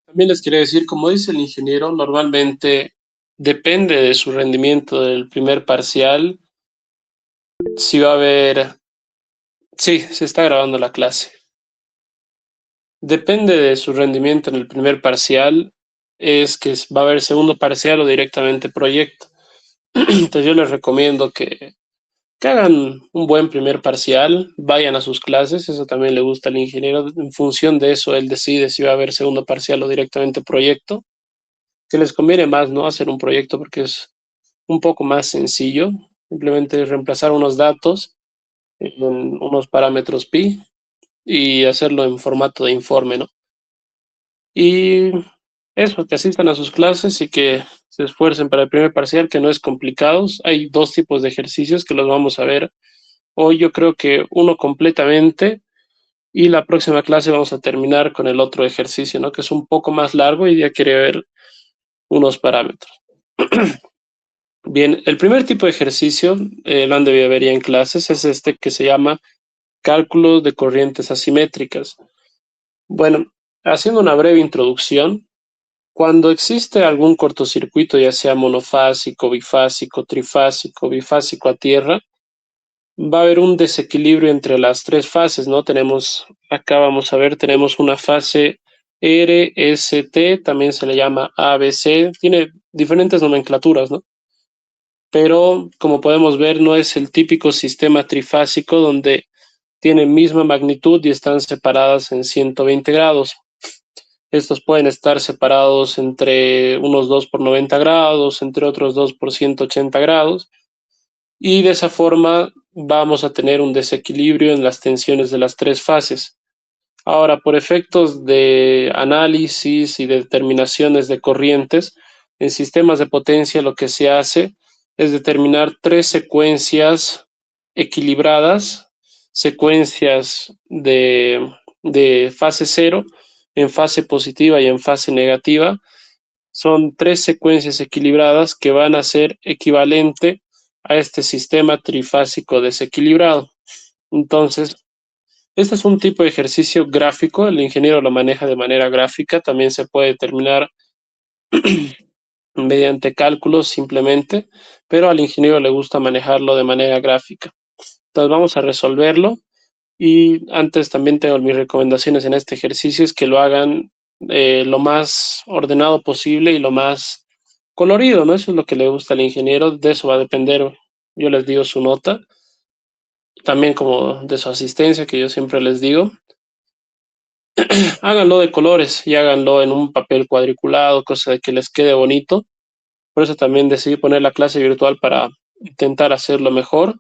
También les quería decir, como dice el ingeniero, normalmente depende de su rendimiento del primer parcial, si va a haber, sí, se está grabando la clase. Depende de su rendimiento en el primer parcial, es que va a haber segundo parcial o directamente proyecto. Entonces yo les recomiendo que hagan un buen primer parcial, vayan a sus clases, eso también le gusta al ingeniero. En función de eso, él decide si va a haber segundo parcial o directamente proyecto, que les conviene más, ¿no? Hacer un proyecto porque es un poco más sencillo, simplemente reemplazar unos datos en unos parámetros pi y hacerlo en formato de informe, ¿no? Y eso, que asistan a sus clases y que se esfuercen para el primer parcial, que no es complicado. Hay dos tipos de ejercicios que los vamos a ver hoy. Yo creo que uno completamente, y la próxima clase vamos a terminar con el otro ejercicio, ¿no? Que es un poco más largo y ya quería ver unos parámetros. Bien, el primer tipo de ejercicio, lo han debido ver ya en clases, es este que se llama cálculo de corrientes asimétricas. Bueno, haciendo una breve introducción, cuando existe algún cortocircuito, ya sea monofásico, bifásico, trifásico, bifásico a tierra, va a haber un desequilibrio entre las tres fases, ¿no? Tenemos, acá vamos a ver, tenemos una fase R, S, T, también se le llama A, B, C, tiene diferentes nomenclaturas, ¿no? Pero como podemos ver, no es el típico sistema trifásico donde tienen misma magnitud y están separadas en 120 grados. Estos pueden estar separados entre unos 2 por 90 grados, entre otros 2 por 180 grados, y de esa forma vamos a tener un desequilibrio en las tensiones de las tres fases. Ahora, por efectos de análisis y determinaciones de corrientes, en sistemas de potencia lo que se hace es determinar tres secuencias equilibradas, secuencias de fase cero, en fase positiva y en fase negativa. Son tres secuencias equilibradas que van a ser equivalente a este sistema trifásico desequilibrado. Entonces, este es un tipo de ejercicio gráfico, el ingeniero lo maneja de manera gráfica, también se puede determinar mediante cálculos simplemente, pero al ingeniero le gusta manejarlo de manera gráfica. Entonces vamos a resolverlo y antes también tengo mis recomendaciones en este ejercicio, es que lo hagan lo más ordenado posible y lo más colorido, ¿no? Eso es lo que le gusta al ingeniero, de eso va a depender, yo les digo su nota, también como de su asistencia, que yo siempre les digo. Háganlo de colores y háganlo en un papel cuadriculado, cosa de que les quede bonito. Por eso también decidí poner la clase virtual para intentar hacerlo mejor.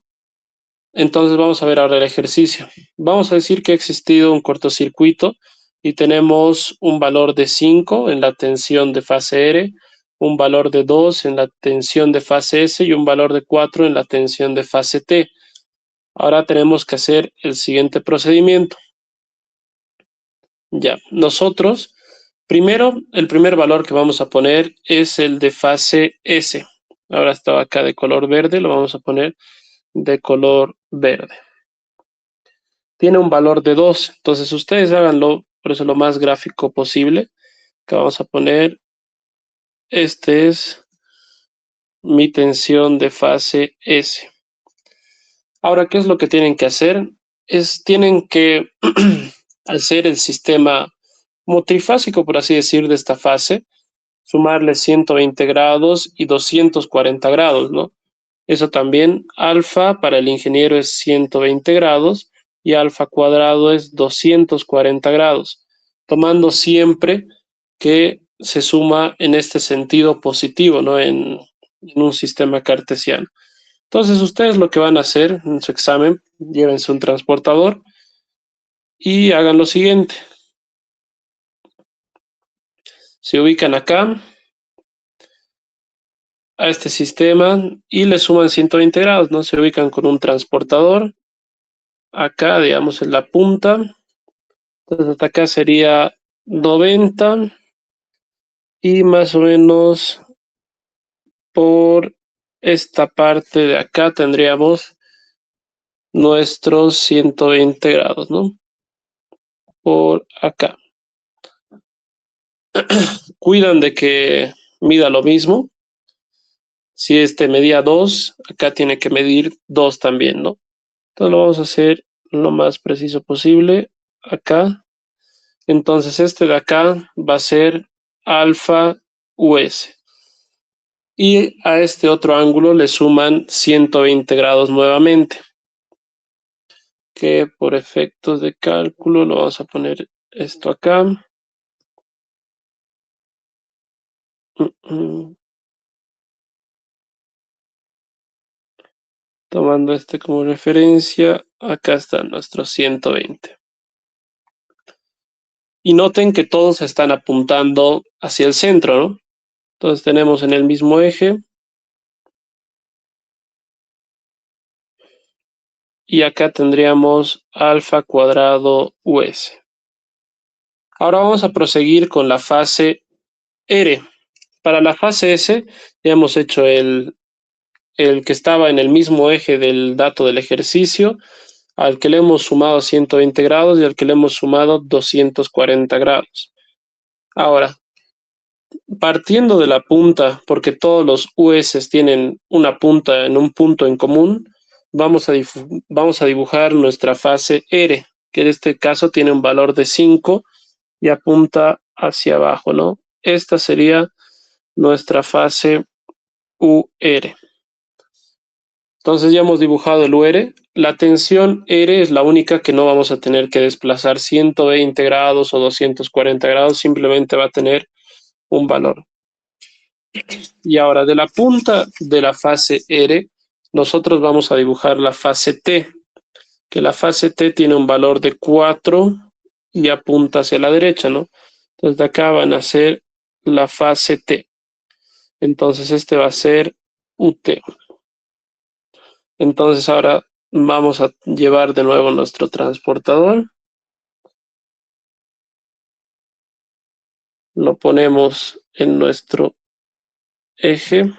Entonces vamos a ver ahora el ejercicio. Vamos a decir que ha existido un cortocircuito y tenemos un valor de 5 en la tensión de fase R, un valor de 2 en la tensión de fase S y un valor de 4 en la tensión de fase T. Ahora tenemos que hacer el siguiente procedimiento. Ya, nosotros, primero, el primer valor que vamos a poner es el de fase S. Ahora estaba acá de color verde, lo vamos a poner de color verde. Tiene un valor de 2, entonces ustedes háganlo, por eso lo más gráfico posible, que vamos a poner, este es mi tensión de fase S. Ahora, ¿qué es lo que tienen que hacer? Tienen que hacer el sistema como trifásico, por así decir, de esta fase, sumarle 120 grados y 240 grados, ¿no? Eso también, alfa para el ingeniero es 120 grados y alfa cuadrado es 240 grados, tomando siempre que se suma en este sentido positivo, ¿no? En un sistema cartesiano. Entonces, ustedes lo que van a hacer en su examen, llévense un transportador y hagan lo siguiente. Se ubican acá a este sistema y le suman 120 grados, ¿no? Se ubican con un transportador, acá, digamos, en la punta. Entonces, hasta acá sería 90 y más o menos por esta parte de acá tendríamos nuestros 120 grados, ¿no? Por acá. cuidan de que mida lo mismo. Si este medía 2, acá tiene que medir 2 también, ¿no? Entonces lo vamos a hacer lo más preciso posible acá. Entonces este de acá va a ser alfa US. Y a este otro ángulo le suman 120 grados nuevamente, que por efectos de cálculo lo vamos a poner esto acá. Tomando este como referencia, acá está nuestro 120. Y noten que todos están apuntando hacia el centro, ¿no? Entonces tenemos en el mismo eje. Y acá tendríamos alfa cuadrado US. Ahora vamos a proseguir con la fase R. Para la fase S ya hemos hecho el que estaba en el mismo eje del dato del ejercicio, al que le hemos sumado 120 grados y al que le hemos sumado 240 grados. Ahora, partiendo de la punta, porque todos los US tienen una punta en un punto en común, vamos a dibujar nuestra fase R, que en este caso tiene un valor de 5 y apunta hacia abajo, ¿no? Esta sería nuestra fase UR. Entonces ya hemos dibujado el UR. La tensión R es la única que no vamos a tener que desplazar 120 grados o 240 grados, simplemente va a tener un valor. Y ahora de la punta de la fase R, nosotros vamos a dibujar la fase T, que la fase T tiene un valor de 4 y apunta hacia la derecha, ¿no? Entonces de acá van a ser la fase T. Entonces este va a ser UT. Entonces ahora vamos a llevar de nuevo nuestro transportador. Lo ponemos en nuestro eje.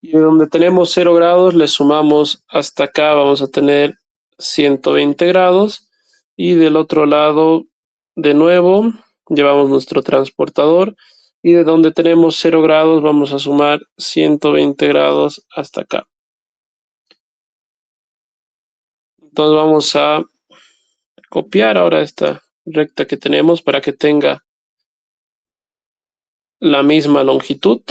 Y donde tenemos 0 grados, le sumamos hasta acá, vamos a tener 120 grados. Y del otro lado, de nuevo, llevamos nuestro transportador. Y de donde tenemos 0 grados, vamos a sumar 120 grados hasta acá. Entonces vamos a copiar ahora esta recta que tenemos para que tenga la misma longitud.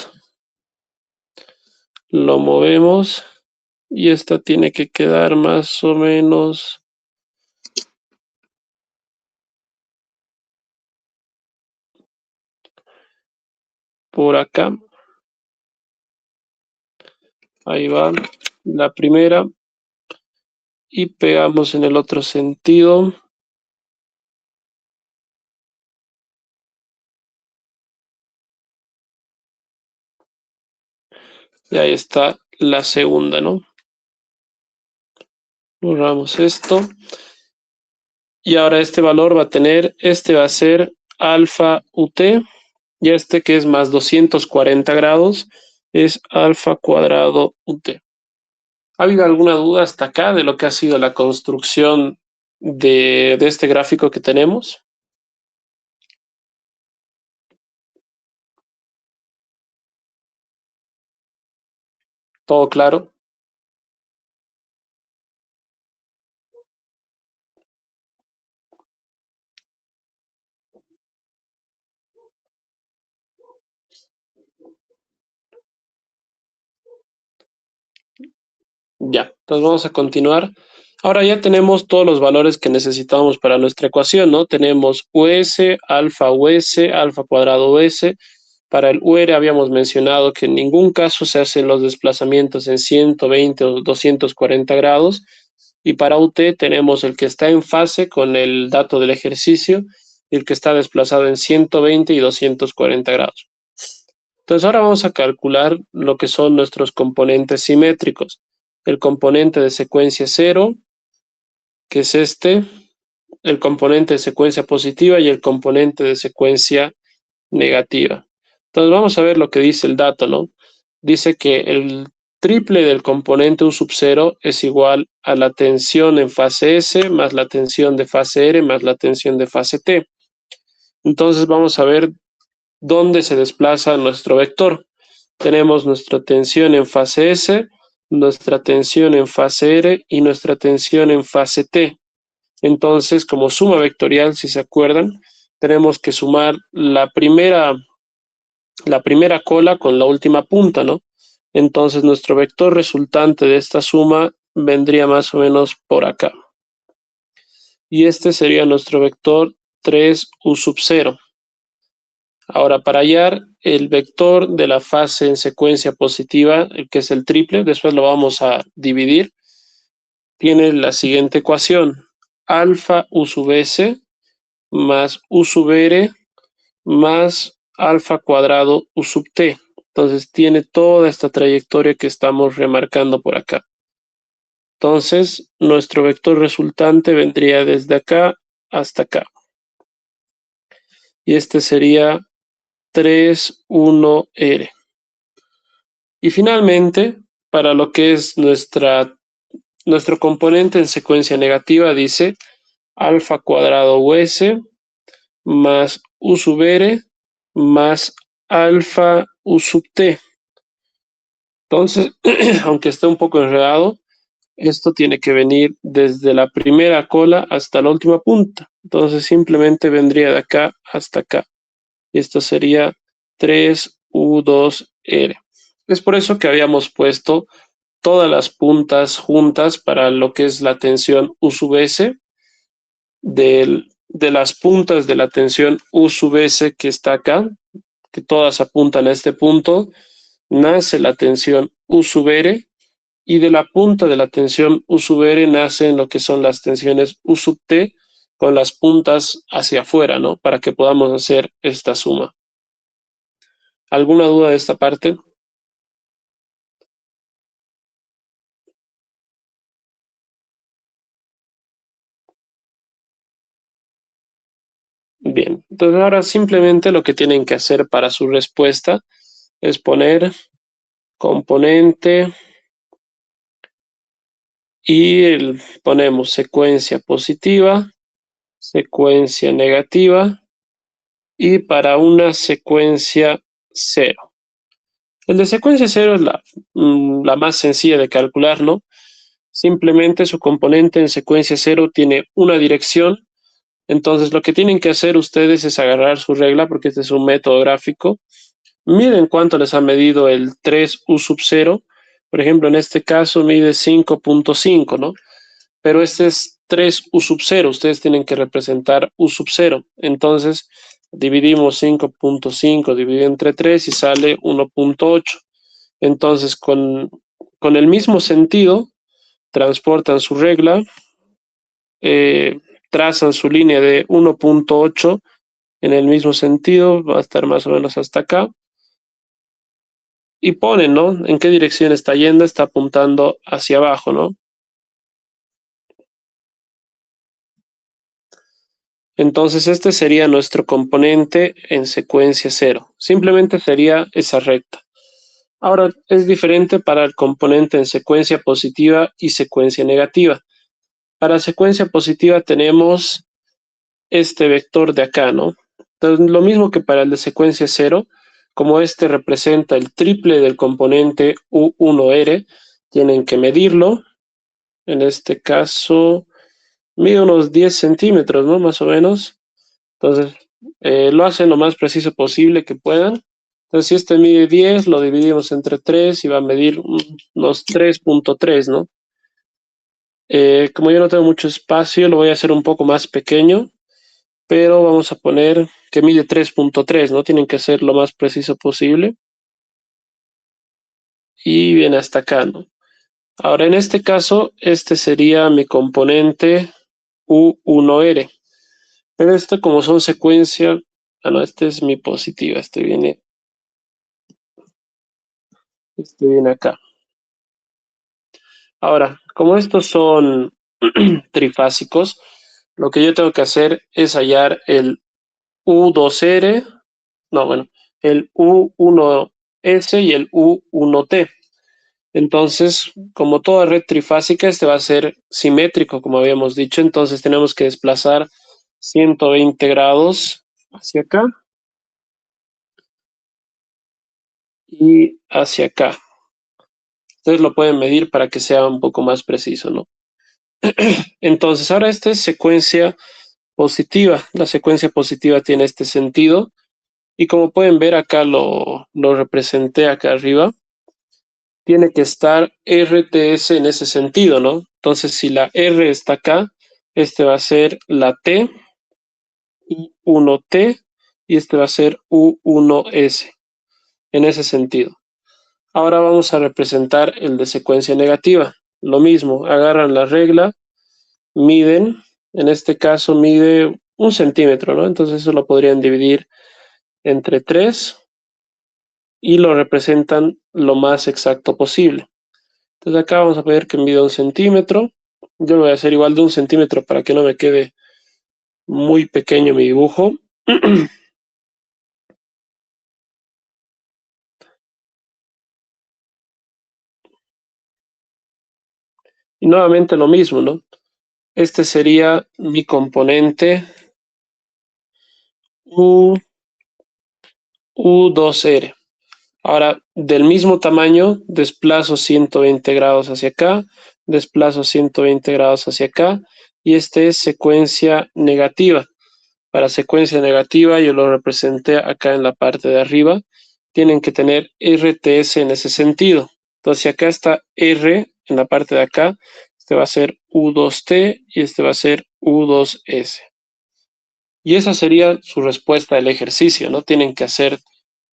Lo movemos y esta tiene que quedar más o menos por acá. Ahí va la primera. Y pegamos en el otro sentido. Y ahí está la segunda, ¿no? Borramos esto. Y ahora este valor va a tener, este va a ser alfa UT. Y este que es más 240 grados es alfa cuadrado UT. ¿Ha habido alguna duda hasta acá de lo que ha sido la construcción de este gráfico que tenemos? ¿Todo claro? Ya, entonces vamos a continuar. Ahora ya tenemos todos los valores que necesitamos para nuestra ecuación, ¿no? Tenemos US, alfa cuadrado US. Para el UR habíamos mencionado que en ningún caso se hacen los desplazamientos en 120 o 240 grados. Y para UT tenemos el que está en fase con el dato del ejercicio y el que está desplazado en 120 y 240 grados. Entonces ahora vamos a calcular lo que son nuestros componentes simétricos. El componente de secuencia 0, que es este, el componente de secuencia positiva y el componente de secuencia negativa. Entonces vamos a ver lo que dice el dato, ¿no? Dice que el triple del componente U sub 0 es igual a la tensión en fase S más la tensión de fase R más la tensión de fase T. Entonces vamos a ver dónde se desplaza nuestro vector. Tenemos nuestra tensión en fase S, nuestra tensión en fase R y nuestra tensión en fase T. Entonces, como suma vectorial, si se acuerdan, tenemos que sumar la primera cola con la última punta, ¿no? Entonces, nuestro vector resultante de esta suma vendría más o menos por acá. Y este sería nuestro vector 3u sub 0. Ahora, para hallar el vector de la fase en secuencia positiva, que es el triple, después lo vamos a dividir, tiene la siguiente ecuación: alfa u sub s más u sub r más alfa cuadrado u sub t. Entonces tiene toda esta trayectoria que estamos remarcando por acá. Entonces, nuestro vector resultante vendría desde acá hasta acá. Y este sería 3, 1, R. Y finalmente, para lo que es nuestro componente en secuencia negativa, dice alfa cuadrado us más u sub r más alfa u sub t. Entonces, aunque esté un poco enredado, esto tiene que venir desde la primera cola hasta la última punta. Entonces simplemente vendría de acá hasta acá. Y esto sería 3u2r. Es por eso que habíamos puesto todas las puntas juntas para lo que es la tensión U sub S. De las puntas de la tensión U sub S que está acá, que todas apuntan a este punto, nace la tensión U sub R, y de la punta de la tensión U sub R nacen lo que son las tensiones U sub T con las puntas hacia afuera, ¿no? Para que podamos hacer esta suma. ¿Alguna duda de esta parte? Bien, entonces ahora simplemente lo que tienen que hacer para su respuesta es poner componente y ponemos secuencia positiva, secuencia negativa y para una secuencia cero. El de secuencia cero es la más sencilla de calcular, ¿no? Simplemente su componente en secuencia cero tiene una dirección. Entonces lo que tienen que hacer ustedes es agarrar su regla, porque este es un método gráfico. Miren cuánto les ha medido el 3u sub 0. Por ejemplo, en este caso mide 5.5, ¿no? Pero este es 3u sub 0. Ustedes tienen que representar u sub 0. Entonces dividimos 5.5 dividido entre 3 y sale 1.8. Entonces con el mismo sentido transportan su regla, trazan su línea de 1.8 en el mismo sentido, va a estar más o menos hasta acá, y ponen, ¿no? En qué dirección está yendo, está apuntando hacia abajo, ¿no? Entonces este sería nuestro componente en secuencia cero. Simplemente sería esa recta. Ahora es diferente para el componente en secuencia positiva y secuencia negativa. Para secuencia positiva tenemos este vector de acá, ¿no? Entonces, lo mismo que para el de secuencia cero, como este representa el triple del componente U1R, tienen que medirlo. En este caso, mide unos 10 centímetros, ¿no? Más o menos. Entonces, lo hacen lo más preciso posible que puedan. Entonces, si este mide 10, lo dividimos entre 3 y va a medir unos 3.3, ¿no? Como yo no tengo mucho espacio, lo voy a hacer un poco más pequeño, pero vamos a poner que mide 3.3, ¿no? Tienen que ser lo más preciso posible. Y viene hasta acá, ¿no? Ahora, en este caso, este sería mi componente U1R. Pero esto, como son secuencia, no, este es mi positiva, este viene acá. Ahora, como estos son trifásicos, lo que yo tengo que hacer es hallar el U2R, no, bueno, el U1S y el U1T. Entonces, como toda red trifásica, este va a ser simétrico, como habíamos dicho. Entonces tenemos que desplazar 120 grados hacia acá y hacia acá. Ustedes lo pueden medir para que sea un poco más preciso, ¿no? Entonces, ahora esta es secuencia positiva. La secuencia positiva tiene este sentido. Y como pueden ver, acá lo representé acá arriba. Tiene que estar RTS en ese sentido, ¿no? Entonces, si la R está acá, este va a ser la T, U1T, y este va a ser U1S, en ese sentido. Ahora vamos a representar el de secuencia negativa. Lo mismo, agarran la regla, miden, en este caso mide 1 centímetro, ¿no? Entonces eso lo podrían dividir entre 3 y lo representan lo más exacto posible. Entonces acá vamos a ver que mide 1 centímetro. Yo lo voy a hacer igual de 1 centímetro para que no me quede muy pequeño mi dibujo. Y nuevamente lo mismo, ¿no? Este sería mi componente U, U2R. Ahora, del mismo tamaño, desplazo 120 grados hacia acá, desplazo 120 grados hacia acá, y este es secuencia negativa. Para secuencia negativa, yo lo representé acá en la parte de arriba, tienen que tener RTS en ese sentido. Entonces, si acá está R en la parte de acá, este va a ser U2T y este va a ser U2S. Y esa sería su respuesta del ejercicio, ¿no? Tienen que hacer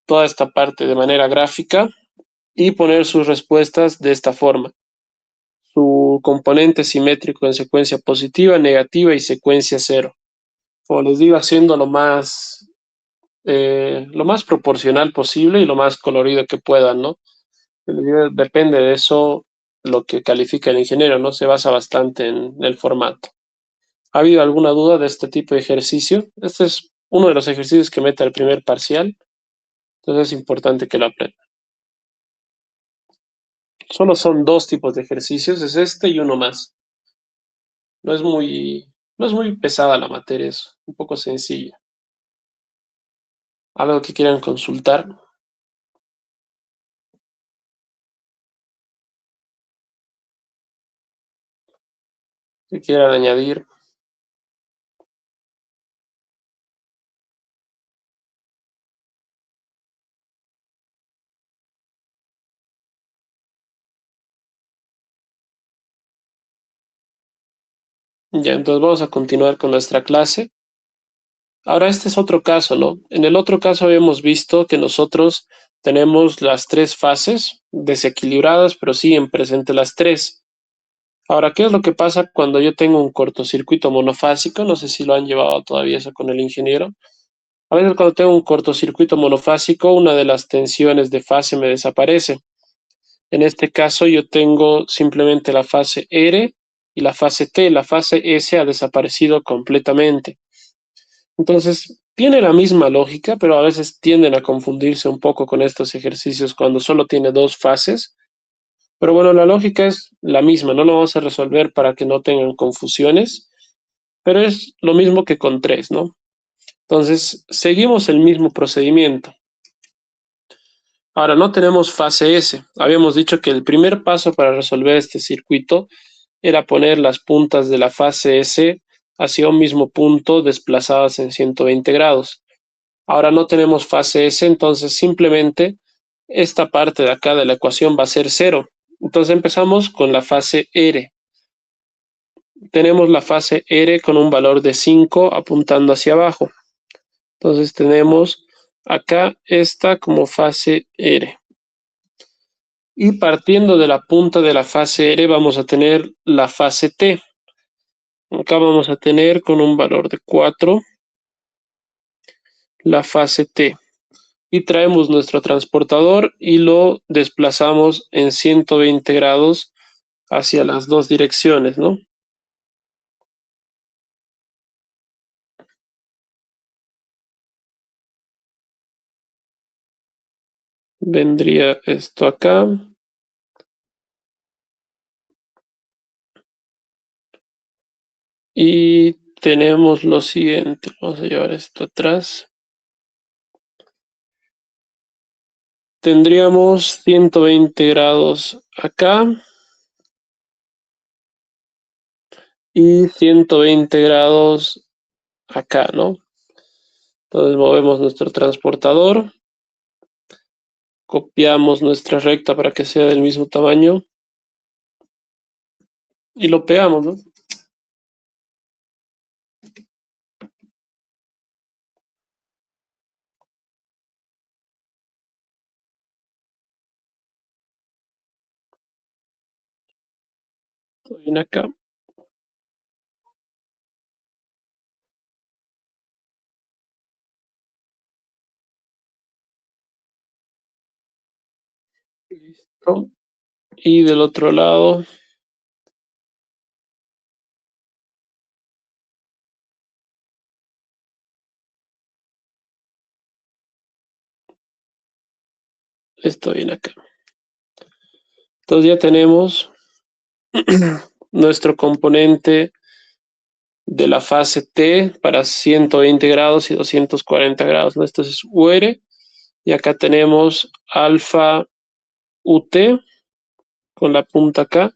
toda esta parte de manera gráfica y poner sus respuestas de esta forma. Su componente simétrico en secuencia positiva, negativa y secuencia cero. Como les digo, haciendo lo más proporcional posible y lo más colorido que puedan, ¿no? Depende de eso lo que califica el ingeniero, ¿no? Se basa bastante en el formato. ¿Ha habido alguna duda de este tipo de ejercicio? Este es uno de los ejercicios que mete al primer parcial, entonces es importante que lo aprendan. Solo son dos tipos de ejercicios, es este y uno más. No es no es muy pesada la materia, es un poco sencilla. ¿Algo que quieran consultar? ¿Que quieran añadir? Ya, entonces vamos a continuar con nuestra clase. Ahora este es otro caso, ¿no? En el otro caso habíamos visto que nosotros tenemos las tres fases desequilibradas, pero siguen presentes las tres. Ahora, ¿qué es lo que pasa cuando yo tengo un cortocircuito monofásico? No sé si lo han llevado todavía eso con el ingeniero. A veces cuando tengo un cortocircuito monofásico, una de las tensiones de fase me desaparece. En este caso yo tengo simplemente la fase R y la fase T. La fase S ha desaparecido completamente. Entonces, tiene la misma lógica, pero a veces tienden a confundirse un poco con estos ejercicios cuando solo tiene dos fases. Pero bueno, la lógica es la misma, no lo vamos a resolver para que no tengan confusiones, pero es lo mismo que con tres, ¿no? Entonces, seguimos el mismo procedimiento. Ahora, no tenemos fase S. Habíamos dicho que el primer paso para resolver este circuito era poner las puntas de la fase S hacia un mismo punto desplazadas en 120 grados. Ahora no tenemos fase S, entonces simplemente esta parte de acá de la ecuación va a ser cero. Entonces empezamos con la fase R. Tenemos la fase R con un valor de 5 apuntando hacia abajo. Entonces tenemos acá esta como fase R. Y partiendo de la punta de la fase R vamos a tener la fase T. Acá vamos a tener con un valor de 4 la fase T. Y traemos nuestro transportador y lo desplazamos en 120 grados hacia las dos direcciones, ¿no? Vendría esto acá Y tenemos lo siguiente. Vamos a llevar esto atrás. Tendríamos 120 grados acá y 120 grados acá, ¿no? Entonces movemos nuestro transportador, copiamos nuestra recta para que sea del mismo tamaño y lo pegamos, ¿no? Bien acá. Listo. Y del otro lado, esto viene acá. Entonces ya tenemos nuestro componente de la fase T para 120 grados y 240 grados, ¿no? Esto es UR. Y acá tenemos alfa UT con la punta acá.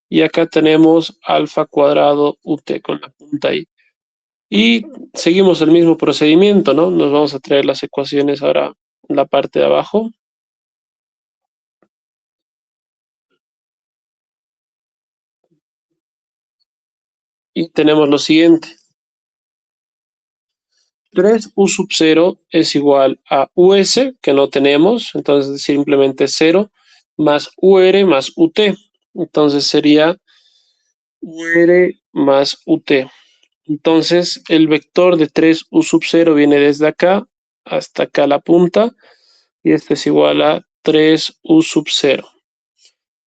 Y acá tenemos alfa cuadrado UT con la punta ahí. Y seguimos el mismo procedimiento, ¿no? Nos vamos a traer las ecuaciones ahora en la parte de abajo. Y tenemos lo siguiente. 3U sub 0 es igual a US, que no tenemos, entonces simplemente 0, más UR más UT. Entonces sería UR más UT. Entonces el vector de 3U sub 0 viene desde acá hasta acá la punta, y este es igual a 3U sub 0.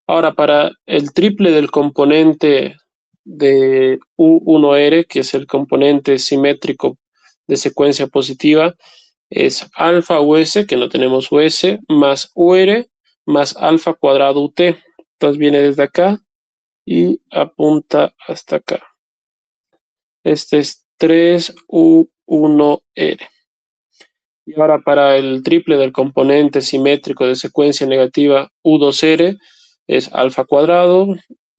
Ahora, para el triple del componente de U1R, que es el componente simétrico de secuencia positiva, es alfa US, que no tenemos US, más UR, más alfa cuadrado UT. Entonces viene desde acá y apunta hasta acá. Este es 3U1R. Y ahora para el triple del componente simétrico de secuencia negativa U2R es alfa cuadrado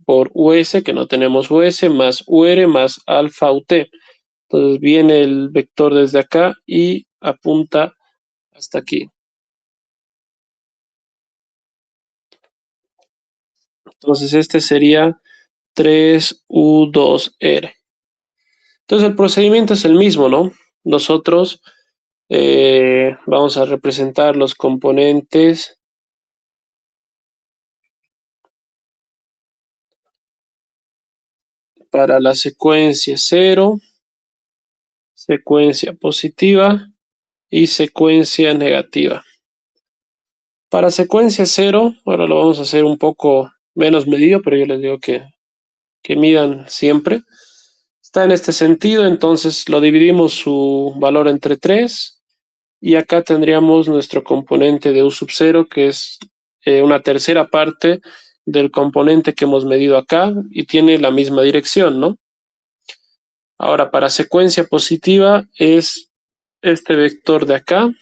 por US, que no tenemos US, más UR más alfa UT. Entonces viene el vector desde acá y apunta hasta aquí. Entonces este sería 3U2R. Entonces el procedimiento es el mismo, ¿no? Nosotros vamos a representar los componentes para la secuencia 0, secuencia positiva y secuencia negativa. Para secuencia 0, ahora lo vamos a hacer un poco menos medido, pero yo les digo que midan siempre. Está en este sentido, entonces lo dividimos su valor entre 3 y acá tendríamos nuestro componente de U sub 0, que es una tercera parte del componente que hemos medido acá y tiene la misma dirección, ¿no? Ahora, para secuencia positiva es este vector de acá.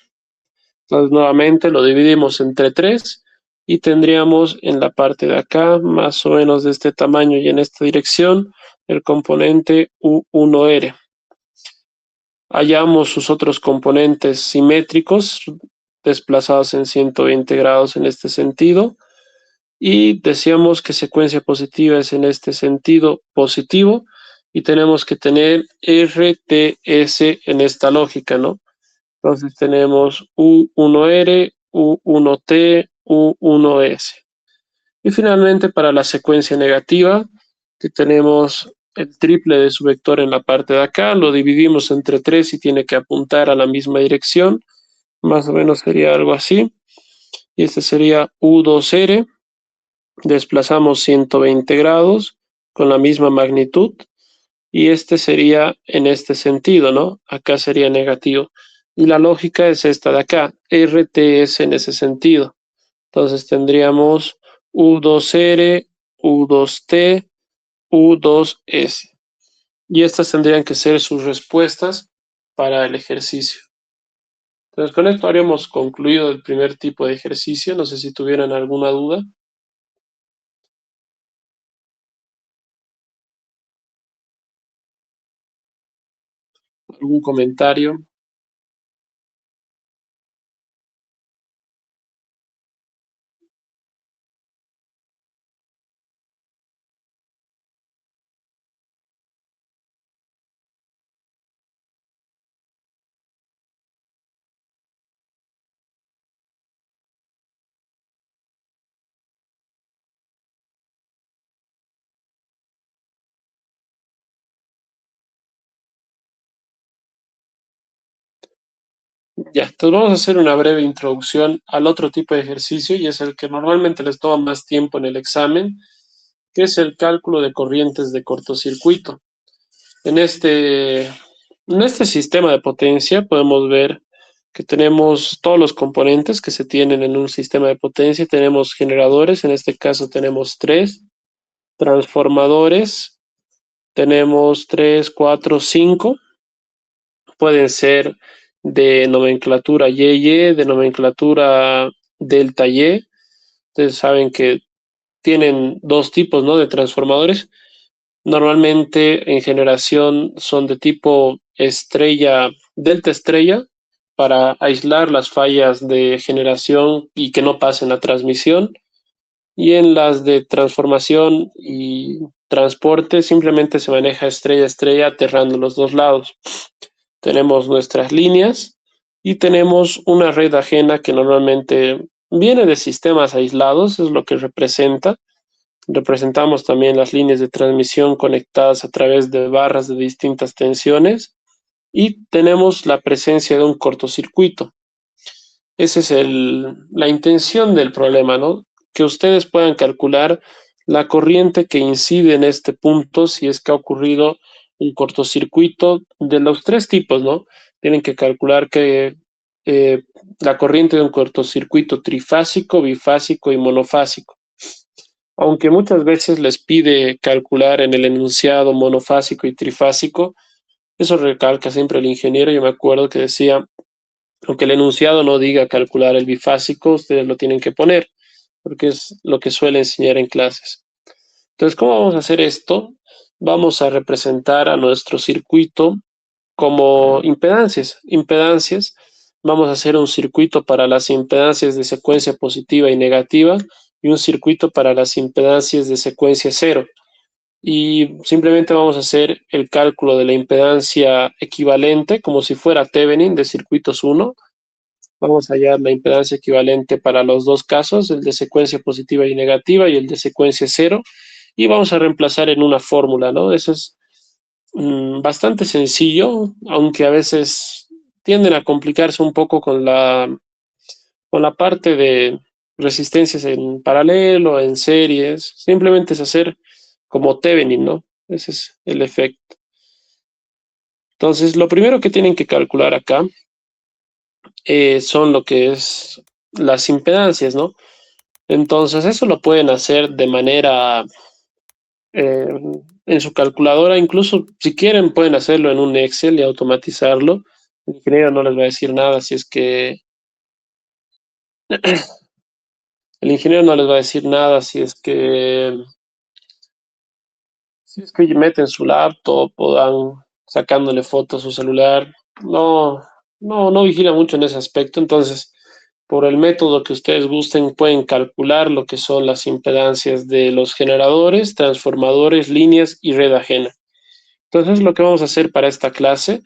Entonces, nuevamente lo dividimos entre 3 y tendríamos en la parte de acá, más o menos de este tamaño y en esta dirección, el componente U1R. Hallamos sus otros componentes simétricos desplazados en 120 grados en este sentido. Y decíamos que secuencia positiva es en este sentido positivo y tenemos que tener RTS en esta lógica, ¿no? Entonces tenemos U1R, U1T, U1S. Y finalmente para la secuencia negativa, que tenemos el triple de su vector en la parte de acá, lo dividimos entre 3 y tiene que apuntar a la misma dirección, más o menos sería algo así. Y este sería U2R, desplazamos 120 grados con la misma magnitud, y este sería en este sentido, ¿no? Acá sería negativo. Y la lógica es esta de acá, RTS en ese sentido. Entonces tendríamos U2R, U2T, U2S. y estas tendrían que ser sus respuestas para el ejercicio. Entonces, con esto habríamos concluido el primer tipo de ejercicio. No sé si tuvieran alguna duda. ¿Algún comentario? Ya, entonces vamos a hacer una breve introducción al otro tipo de ejercicio y es el que normalmente les toma más tiempo en el examen, que es el cálculo de corrientes de cortocircuito. En este sistema de potencia podemos ver que tenemos todos los componentes que se tienen en un sistema de potencia. Tenemos generadores, en este caso tenemos tres, transformadores, tenemos tres, cuatro, cinco. Pueden ser de nomenclatura YY, de nomenclatura delta Y. Ustedes saben que tienen dos tipos, ¿no?, de transformadores. Normalmente en generación son de tipo estrella, delta estrella, para aislar las fallas de generación y que no pasen la transmisión. Y en las de transformación y transporte simplemente se maneja estrella estrella aterrando los dos lados. Tenemos nuestras líneas y tenemos una red ajena que normalmente viene de sistemas aislados, es lo que representa. Representamos también las líneas de transmisión conectadas a través de barras de distintas tensiones y tenemos la presencia de un cortocircuito. Esa es la intención del problema, ¿no? Que ustedes puedan calcular la corriente que incide en este punto si es que ha ocurrido un cortocircuito de los tres tipos, ¿no? Tienen que calcular que eh, la corriente de un cortocircuito trifásico, bifásico y monofásico. Aunque muchas veces les pide calcular en el enunciado monofásico y trifásico, eso recalca siempre el ingeniero. Yo me acuerdo que decía, aunque el enunciado no diga calcular el bifásico, ustedes lo tienen que poner, porque es lo que suele enseñar en clases. Entonces, ¿cómo vamos a hacer esto? Vamos a representar a nuestro circuito como impedancias. Impedancias, vamos a hacer un circuito para las impedancias de secuencia positiva y negativa y un circuito para las impedancias de secuencia cero. Y simplemente vamos a hacer el cálculo de la impedancia equivalente como si fuera Thevenin de circuitos 1. Vamos a hallar la impedancia equivalente para los dos casos, el de secuencia positiva y negativa y el de secuencia cero, y vamos a reemplazar en una fórmula, ¿no? Eso es bastante sencillo, aunque a veces tienden a complicarse un poco con la parte de resistencias en paralelo, en series. Simplemente es hacer como Thevenin, ¿no? Ese es el efecto. Entonces, lo primero que tienen que calcular acá son lo que es las impedancias, ¿no? Entonces, eso lo pueden hacer de manera eh, en su calculadora, incluso si quieren pueden hacerlo en un Excel y automatizarlo. El ingeniero no les va a decir nada si es que el ingeniero no les va a decir nada si es que meten su laptop o dan sacándole fotos a su celular. No, no vigila mucho en ese aspecto. Entonces, por el método que ustedes gusten, pueden calcular lo que son las impedancias de los generadores, transformadores, líneas y red ajena. Entonces, lo que vamos a hacer para esta clase,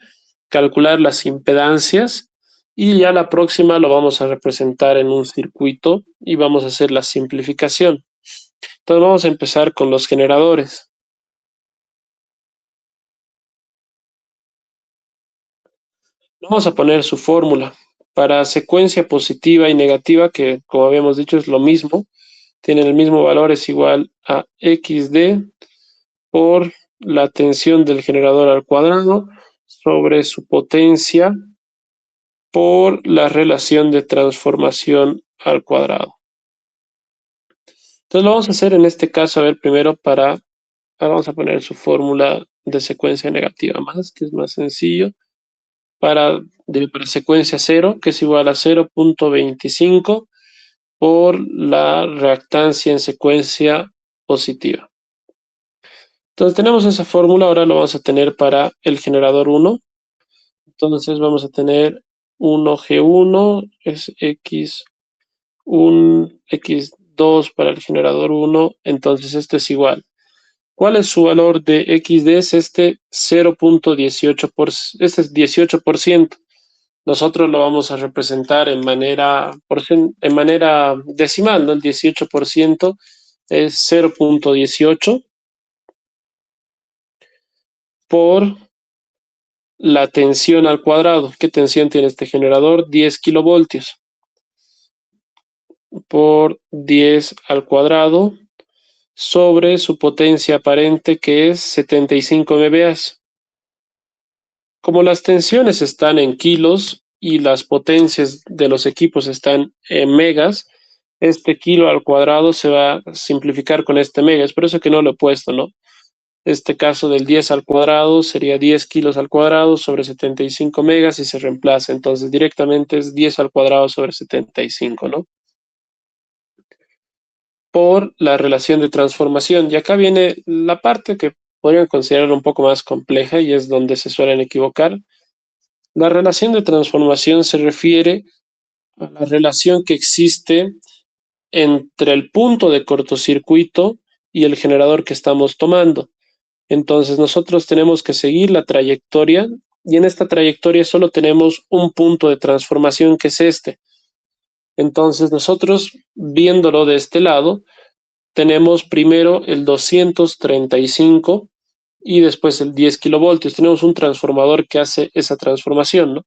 calcular las impedancias y ya la próxima lo vamos a representar en un circuito y vamos a hacer la simplificación. Entonces, vamos a empezar con los generadores. Vamos a poner su fórmula. Para secuencia positiva y negativa, que como habíamos dicho es lo mismo, tienen el mismo valor, es igual a XD por la tensión del generador al cuadrado sobre su potencia por la relación de transformación al cuadrado. Entonces lo vamos a hacer en este caso, a ver, primero para Ahora vamos a poner su fórmula de secuencia negativa más, que es más sencillo. Para secuencia 0, que es igual a 0.25 por la reactancia en secuencia positiva. Entonces tenemos esa fórmula, ahora lo vamos a tener para el generador 1. Entonces vamos a tener 1G1 es X2 para el generador 1, entonces esto es igual. ¿Cuál es su valor de XD? Es este 0.18%, este es 18%. Nosotros lo vamos a representar en manera decimal, ¿no? El 18% es 0.18 por la tensión al cuadrado. ¿Qué tensión tiene este generador? 10 kilovoltios por 10 al cuadrado sobre su potencia aparente, que es 75 MVA. Como las tensiones están en kilos y las potencias de los equipos están en megas, este kilo al cuadrado se va a simplificar con este mega. Es por eso que no lo he puesto, ¿no? Este caso del 10 al cuadrado sería 10 kilos al cuadrado sobre 75 megas y se reemplaza. Entonces directamente es 10 al cuadrado sobre 75, ¿no? Por la relación de transformación. Y acá viene la parte que podrían considerar un poco más compleja y es donde se suelen equivocar. La relación de transformación se refiere a la relación que existe entre el punto de cortocircuito y el generador que estamos tomando. Entonces nosotros tenemos que seguir la trayectoria y en esta trayectoria solo tenemos un punto de transformación que es este. Entonces nosotros viéndolo de este lado tenemos primero el 235 y después el 10 kilovoltios. Tenemos un transformador que hace esa transformación, ¿no?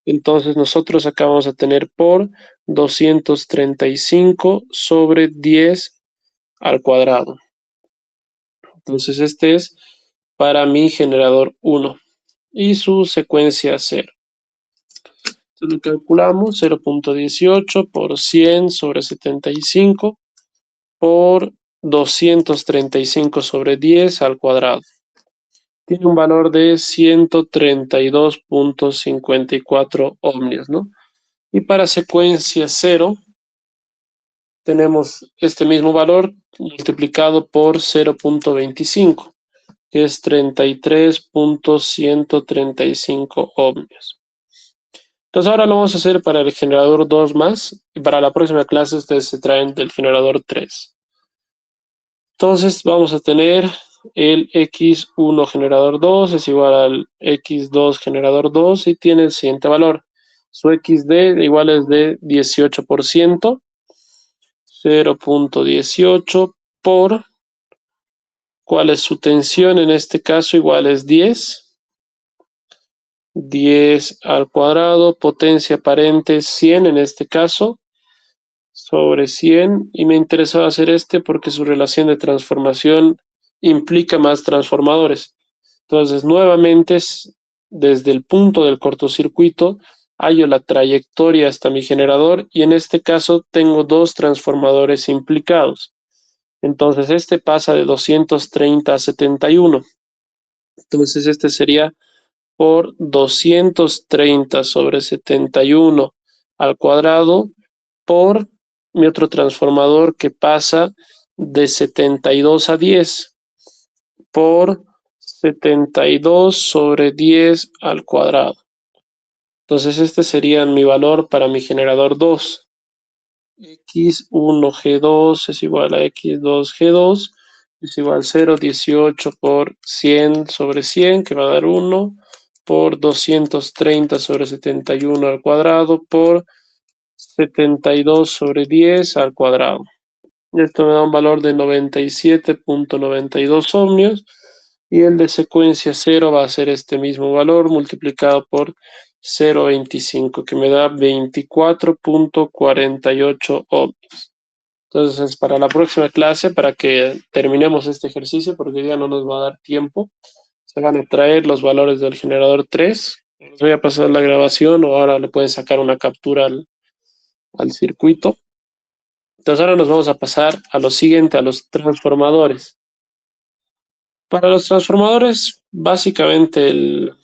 Entonces nosotros acá vamos a tener por 235 sobre 10 al cuadrado. Entonces este es para mi generador 1 y su secuencia 0. Entonces lo calculamos 0.18 por 100 sobre 75 por 235 sobre 10 al cuadrado. Tiene un valor de 132.54 ohmios, ¿no? Y para secuencia 0 tenemos este mismo valor multiplicado por 0.25, que es 33.135 ohmios. Entonces ahora lo vamos a hacer para el generador 2 más, y para la próxima clase ustedes se traen del generador 3. Entonces vamos a tener el X1 generador 2 es igual al X2 generador 2 y tiene el siguiente valor. Su XD igual es de 18%, 0.18 por, ¿cuál es su tensión? En este caso igual es 10 al cuadrado, potencia aparente 100 en este caso, sobre 100, y me interesaba hacer este porque su relación de transformación implica más transformadores. Entonces, nuevamente, desde el punto del cortocircuito, hallo la trayectoria hasta mi generador y en este caso tengo dos transformadores implicados. Entonces, este pasa de 230 a 71. Entonces, este sería por 230 sobre 71 al cuadrado por mi otro transformador que pasa de 72 a 10 por 72 sobre 10 al cuadrado. Entonces este sería mi valor para mi generador 2. X1G2 es igual a X2G2 es igual a 0,18 por 100 sobre 100, que va a dar 1, por 230 sobre 71 al cuadrado, por 72 sobre 10 al cuadrado. Esto me da un valor de 97.92 ohmios y el de secuencia 0 va a ser este mismo valor multiplicado por 0,25, que me da 24.48 ohmios. Entonces, para la próxima clase, para que terminemos este ejercicio, porque ya no nos va a dar tiempo, se van a traer los valores del generador 3. Les voy a pasar la grabación o ahora le pueden sacar una captura al circuito. Entonces ahora nos vamos a pasar a lo siguiente, a los transformadores. Para los transformadores, básicamente el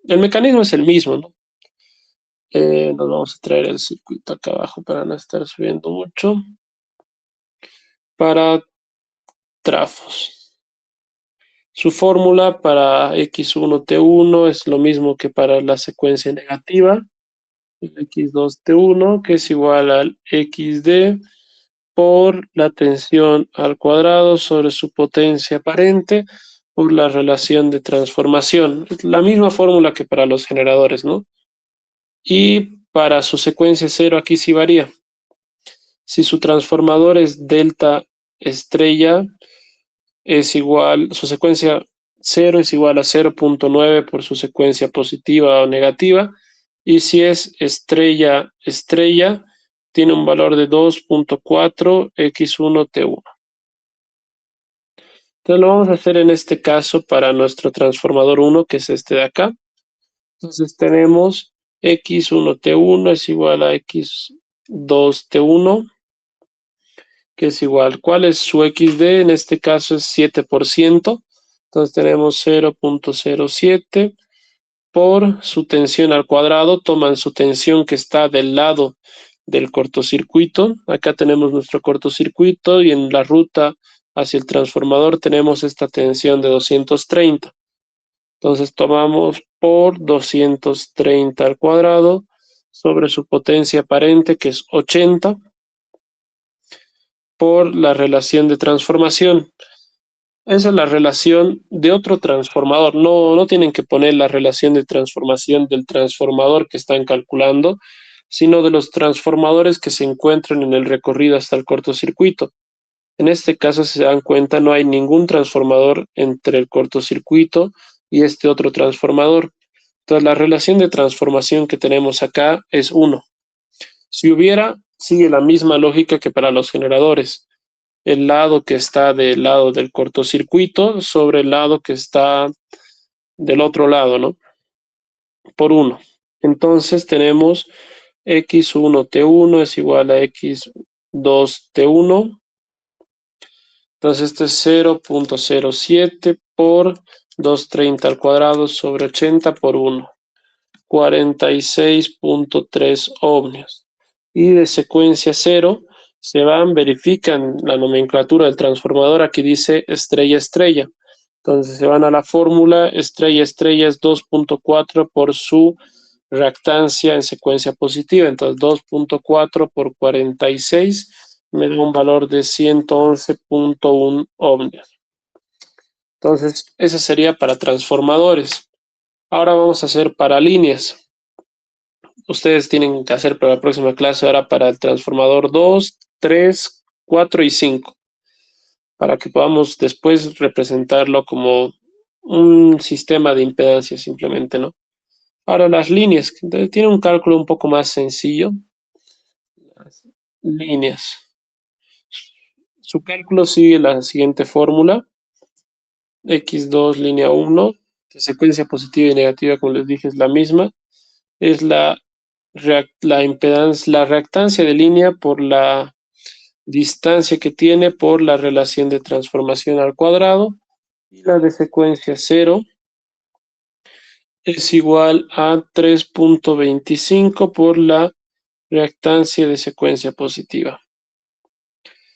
mecanismo es el mismo, ¿no? Nos vamos a traer el circuito acá abajo para no estar subiendo mucho. Para trafos. Su fórmula para X1T1 es lo mismo que para la secuencia negativa. El X2T1, que es igual al XD por la tensión al cuadrado sobre su potencia aparente por la relación de transformación. Es la misma fórmula que para los generadores, ¿no? Y para su secuencia cero aquí sí varía. Si su transformador es delta estrella, es igual, su secuencia 0 es igual a 0.9 por su secuencia positiva o negativa. Y si es estrella, estrella, tiene un valor de 2.4 X1T1. Entonces lo vamos a hacer en este caso para nuestro transformador 1, que es este de acá. Entonces tenemos X1T1 es igual a X2T1, que es igual. ¿Cuál es su XD? En este caso es 7%. Entonces tenemos 0.07 por su tensión al cuadrado. Toman su tensión que está del lado del cortocircuito. Acá tenemos nuestro cortocircuito y en la ruta hacia el transformador tenemos esta tensión de 230. Entonces tomamos por 230 al cuadrado sobre su potencia aparente, que es 80, por la relación de transformación. Esa es la relación de otro transformador. No tienen que poner la relación de transformación del transformador que están calculando, sino de los transformadores que se encuentran en el recorrido hasta el cortocircuito. En este caso, si se dan cuenta, no hay ningún transformador entre el cortocircuito y este otro transformador. Entonces, la relación de transformación que tenemos acá es 1. Si hubiera, sigue la misma lógica que para los generadores. El lado que está del lado del cortocircuito sobre el lado que está del otro lado, ¿no? Por 1. Entonces tenemos X1T1 es igual a X2T1. Entonces esto es 0.07 por 230 al cuadrado sobre 80 por 1. 46.3 ohmios. Y de secuencia 0 se van, verifican la nomenclatura del transformador. Aquí dice estrella, estrella. Entonces se van a la fórmula, estrella, estrella es 2.4 por su reactancia en secuencia positiva. Entonces 2.4 por 46 me da un valor de 111.1 ohmios. Entonces ese sería para transformadores. Ahora vamos a hacer para líneas. Ustedes tienen que hacer para la próxima clase ahora para el transformador 2, 3, 4 y 5, para que podamos después representarlo como un sistema de impedancia simplemente, ¿no? Ahora las líneas, tiene un cálculo un poco más sencillo. Las líneas. Su cálculo sigue la siguiente fórmula. X2 línea 1, de secuencia positiva y negativa, como les dije, es la misma. Es la impedancia, la reactancia de línea por la distancia que tiene por la relación de transformación al cuadrado, y la de secuencia 0 es igual a 3.25 por la reactancia de secuencia positiva.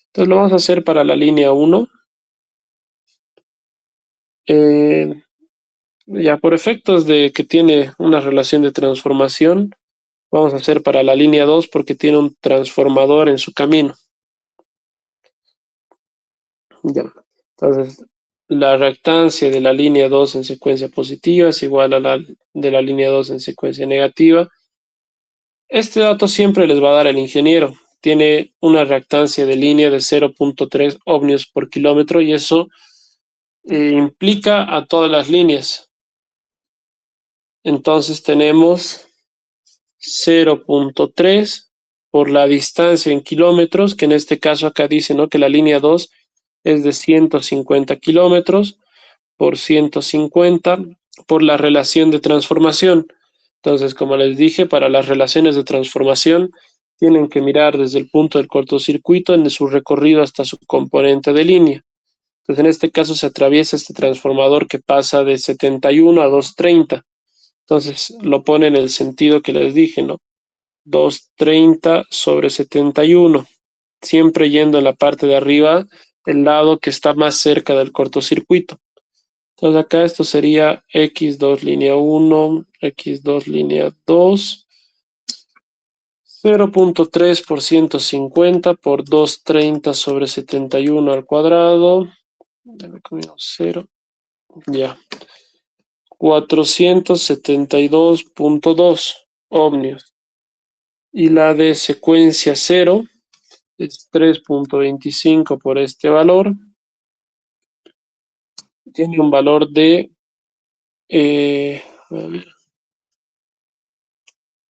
Entonces lo vamos a hacer para la línea 1. Ya por efectos de que tiene una relación de transformación, vamos a hacer para la línea 2 porque tiene un transformador en su camino. Ya. Entonces, la reactancia de la línea 2 en secuencia positiva es igual a la de la línea 2 en secuencia negativa. Este dato siempre les va a dar el ingeniero. Tiene una reactancia de línea de 0.3 ohmios por kilómetro y eso implica a todas las líneas. Entonces tenemos 0.3 por la distancia en kilómetros, que en este caso acá dice, ¿no?, que la línea 2 es de 150 kilómetros por 150 por la relación de transformación. Entonces, como les dije, para las relaciones de transformación tienen que mirar desde el punto del cortocircuito en su recorrido hasta su componente de línea. Entonces, en este caso se atraviesa este transformador que pasa de 71 a 230. Entonces, lo pone en el sentido que les dije, ¿no? 230 sobre 71, siempre yendo en la parte de arriba, el lado que está más cerca del cortocircuito. Entonces acá esto sería x2 línea 1, x2 línea 2, 0.3 por 150 por 230 sobre 71 al cuadrado, 0, ya, 472.2 ohmios. Y la de secuencia 0 es 3.25 por este valor. Tiene un valor de, a ver,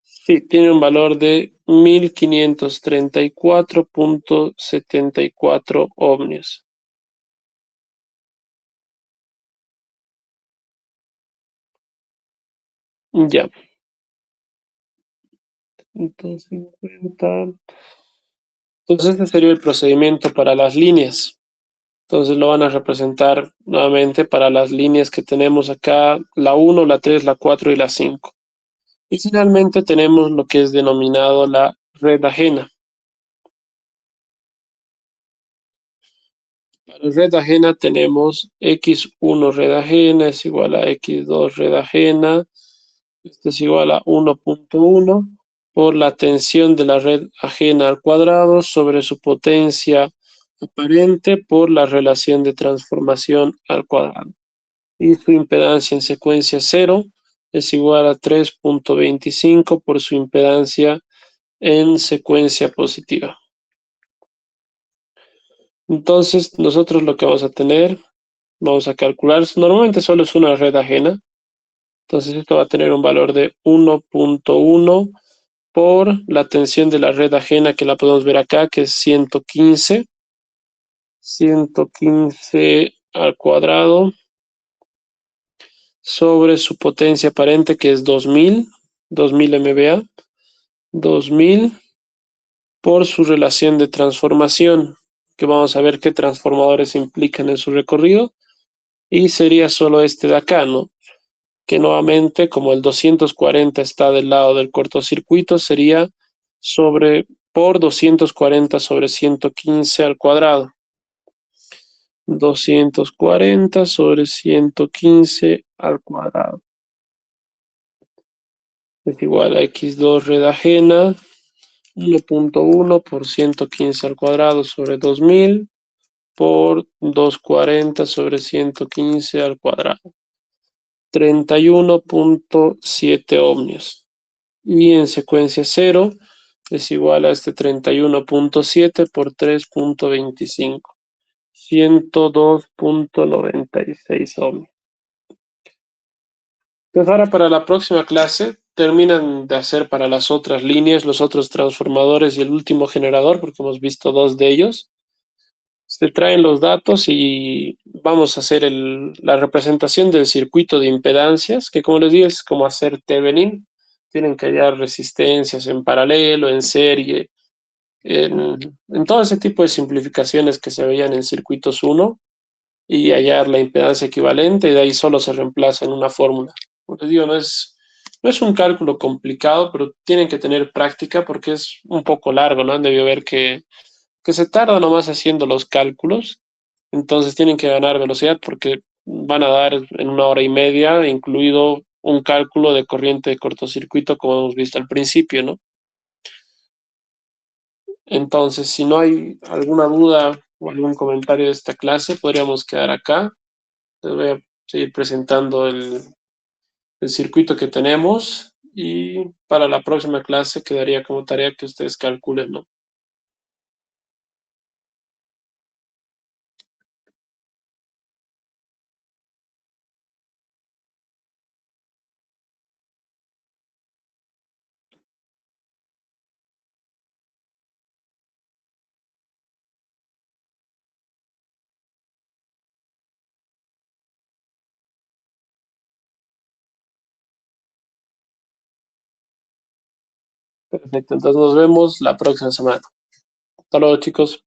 sí, tiene un valor de 1534.74 ohmios. Ya. Entonces, este sería el procedimiento para las líneas. Entonces lo van a representar nuevamente para las líneas que tenemos acá, la 1, la 3, la 4 y la 5. Y finalmente tenemos lo que es denominado la red ajena. Para red ajena tenemos x1 red ajena es igual a x2 red ajena. Esto es igual a 1.1 por la tensión de la red ajena al cuadrado sobre su potencia aparente por la relación de transformación al cuadrado. Y su impedancia en secuencia 0 es igual a 3.25 por su impedancia en secuencia positiva. Entonces, nosotros lo que vamos a tener, vamos a calcular, normalmente solo es una red ajena, entonces esto va a tener un valor de 1.1 por la tensión de la red ajena que la podemos ver acá, que es 115 al cuadrado sobre su potencia aparente que es 2000 MVA, 2000 por su relación de transformación, que vamos a ver qué transformadores implican en su recorrido, y sería solo este de acá, ¿no? Que nuevamente, como el 240 está del lado del cortocircuito, sería por 240 sobre 115 al cuadrado. 240 sobre 115 al cuadrado. Es igual a x2 red ajena, 1.1 por 115 al cuadrado sobre 2000 por 240 sobre 115 al cuadrado. 31.7 ohmios. Y en secuencia 0 es igual a este 31.7 por 3.25. 102.96 ohmios. Pues ahora para la próxima clase terminan de hacer para las otras líneas, los otros transformadores y el último generador, porque hemos visto dos de ellos. Se traen los datos y vamos a hacer la representación del circuito de impedancias, que como les digo es como hacer Thevenin. Tienen que hallar resistencias en paralelo, en serie, en todo ese tipo de simplificaciones que se veían en circuitos 1 y hallar la impedancia equivalente y de ahí solo se reemplaza en una fórmula. Como les digo, no es un cálculo complicado, pero tienen que tener práctica porque es un poco largo, ¿no? Han debido ver que se tarda nomás haciendo los cálculos, entonces tienen que ganar velocidad porque van a dar en 1 hora y media, incluido un cálculo de corriente de cortocircuito, como hemos visto al principio, ¿no? Entonces, si no hay alguna duda o algún comentario de esta clase, podríamos quedar acá. Les voy a seguir presentando el circuito que tenemos y para la próxima clase quedaría como tarea que ustedes calculen, ¿no? Perfecto, entonces nos vemos la próxima semana. Hasta luego, chicos.